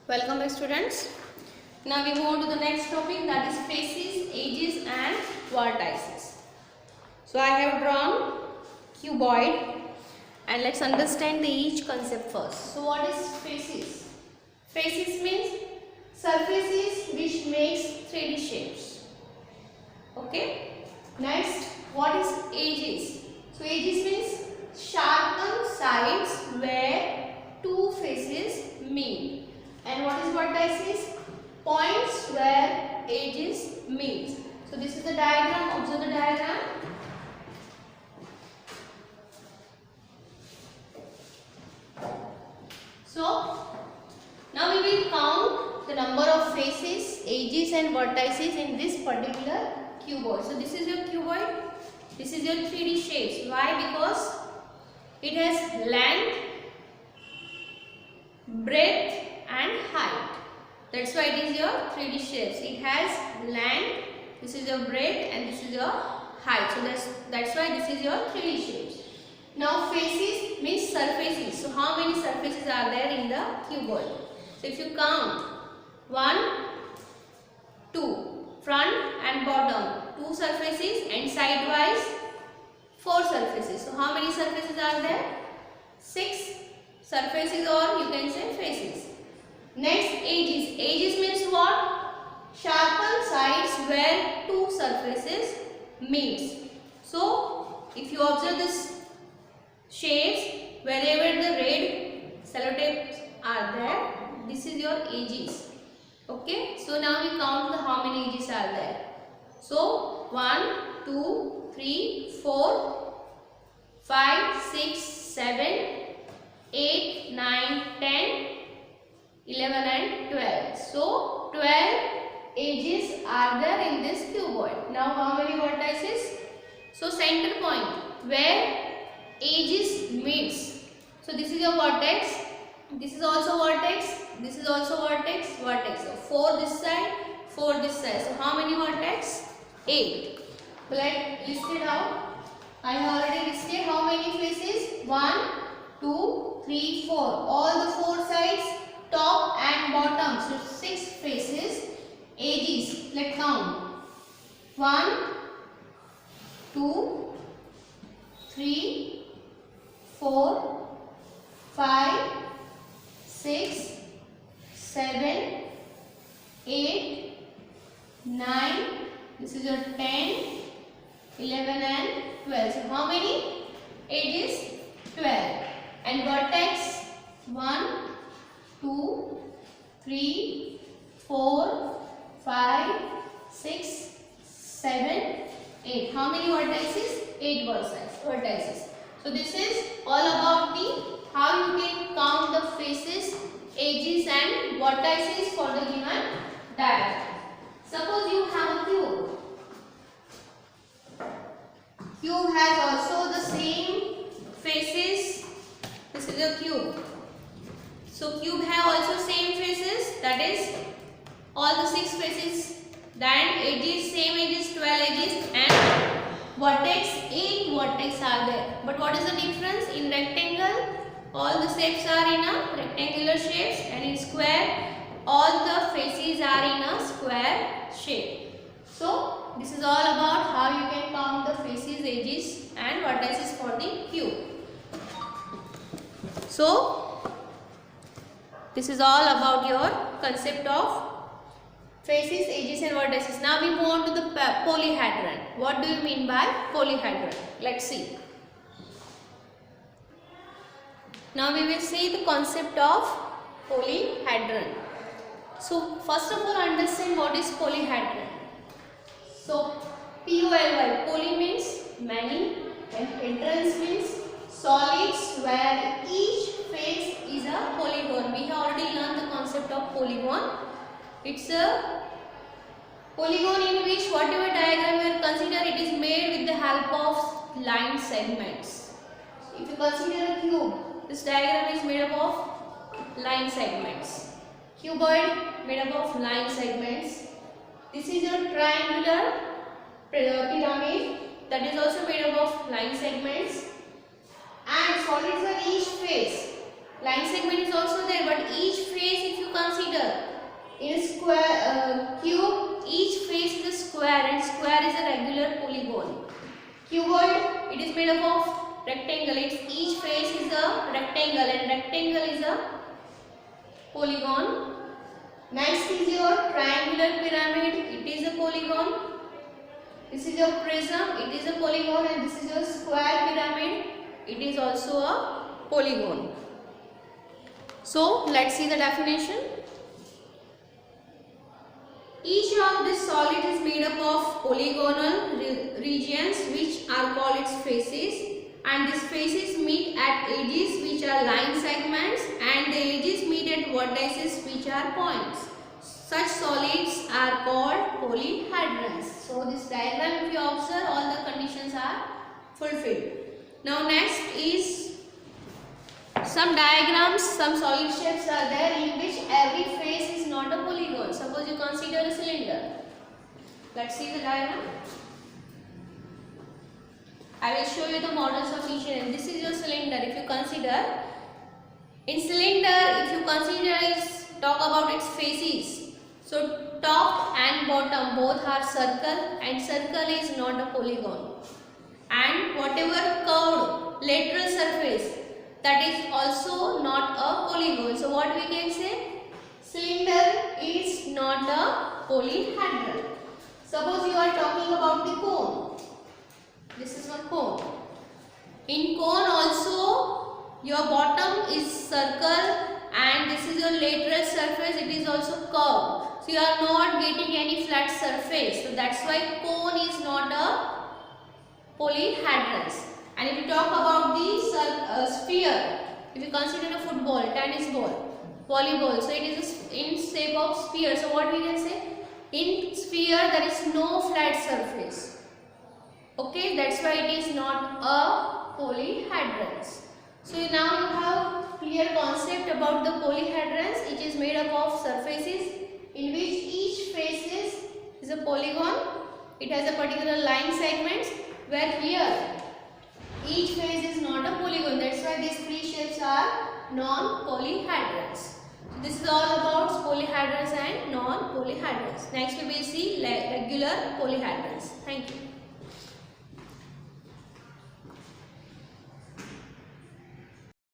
Welcome back, students. Now we move on to the next topic, that is faces, edges and vertices. So I have drawn cuboid and let's understand the each concept first. So what is faces? Faces means surfaces which makes 3D shapes. Okay. Next, what is edges? So edges means sharpened sides where two faces meet. And what is vertices? Points where edges meet. So this is the diagram. Observe the diagram. So now we will count the number of faces, edges and vertices in this particular cuboid. So this is your cuboid. This is your 3D shapes. Why? Because it has length, breadth and height. That's why it is your 3D shapes. It has length, this is your breadth and this is your height. So that's why this is your 3D shapes. Now faces means surfaces. So how many surfaces are there in the cuboid? So if you count 1, 2, front and bottom, 2 surfaces and sidewise 4 surfaces. So how many surfaces are there? 6 surfaces, or you can say faces. Next, edges. Edges means what? Sharpened sides where two surfaces meets. So if you observe this shapes, wherever the red sellotapes are there, this is your edges. Okay. So now we count the how many edges are there. So 1, 2, 3, 4, 5, 6, 7, 8, 9, 10, 11 and 12. So 12 edges are there in this cuboid. Now how many vertices? So center point where edges meets. So this is your vertex. This is also vertex. This is also vertex. Vertex. So 4 this side, 4 this side. So how many vertex? 8. So let's list it out. I have already listed how many faces? 1, 2, 3, 4. All the 4 sides, top and bottom. So 6 faces. Edges. Let's count. 1, 2, 3, 4, 5, 6, 7, 8, 9. This is your 10, 11 and 12. So how many edges? 12. And vertex 1, 2, 3, 4, 5, 6, 7, 8. How many vertices? 8 vertices. So this is all about the how you can count the faces, edges and vertices for the given diagram. Suppose you have a cube. Cube has also the same faces. This is a cube. So cube have also same faces, that is all the 6 faces. Then edges, same edges, 12 edges and vertex, 8 vertex are there. But what is the difference? In rectangle, all the shapes are in a rectangular shapes, and in square, all the faces are in a square shape. So this is all about how you can count the faces, edges and vertices for the cube. So this is all about your concept of faces, edges and vertices. Now we move on to the polyhedron. What do you mean by polyhedron? Let's see. Now we will see the concept of polyhedron. So first of all, understand what is polyhedron. So POLY, poly means many and hedrons means solids where each face is a polygon. We have already learned the concept of polygon. It's a polygon in which whatever diagram you consider, it is made with the help of line segments. If you consider a cube, this diagram is made up of line segments. Cuboid made up of line segments. This is your triangular pyramid, that is also made up of line segments. And solids are each face line segment is also there, but each face, if you consider in a square cube, each face is a square and square is a regular polygon. Cuboid, it is made up of rectangle. Each face is a rectangle and rectangle is a polygon. Next is your triangular pyramid. It is a polygon. This is your prism. It is a polygon, and this is your square pyramid. It is also a polygon. So let's see the definition. Each of these solids is made up of polygonal regions which are called its faces, and these faces meet at edges which are line segments, and the edges meet at vertices which are points. Such solids are called polyhedrons. So this diagram, if you observe, all the conditions are fulfilled. Now next is some diagrams, some solid shapes are there in which every face is not a polygon. Suppose you consider a cylinder. Let's see the diagram. I will show you the models of each and this is your cylinder. If you consider, in cylinder, if you consider is talk about its faces. So top and bottom both are circle, and circle is not a polygon. And whatever curved lateral surface, that is also not a polygon. So what we can say? Cylinder is not a polyhedron. Suppose you are talking about the cone. This is one cone. In cone also your bottom is circle and this is your lateral surface. It is also curved. So you are not getting any flat surface. So that's why cone is not a polyhedron. And if you talk about the sphere, if you consider a football, tennis ball, volleyball, so it is in shape of sphere. So what we can say? In sphere there is no flat surface. Okay, that's why it is not a polyhedron. So now you have clear concept about the polyhedrons. It is made up of surfaces in which each face is a polygon. It has a particular line segments, where here each face is not a polygon. That's why these three shapes are non-polyhedrons. So this is all about polyhedrons and non-polyhedrons. Next we will see regular polyhedrons. Thank you.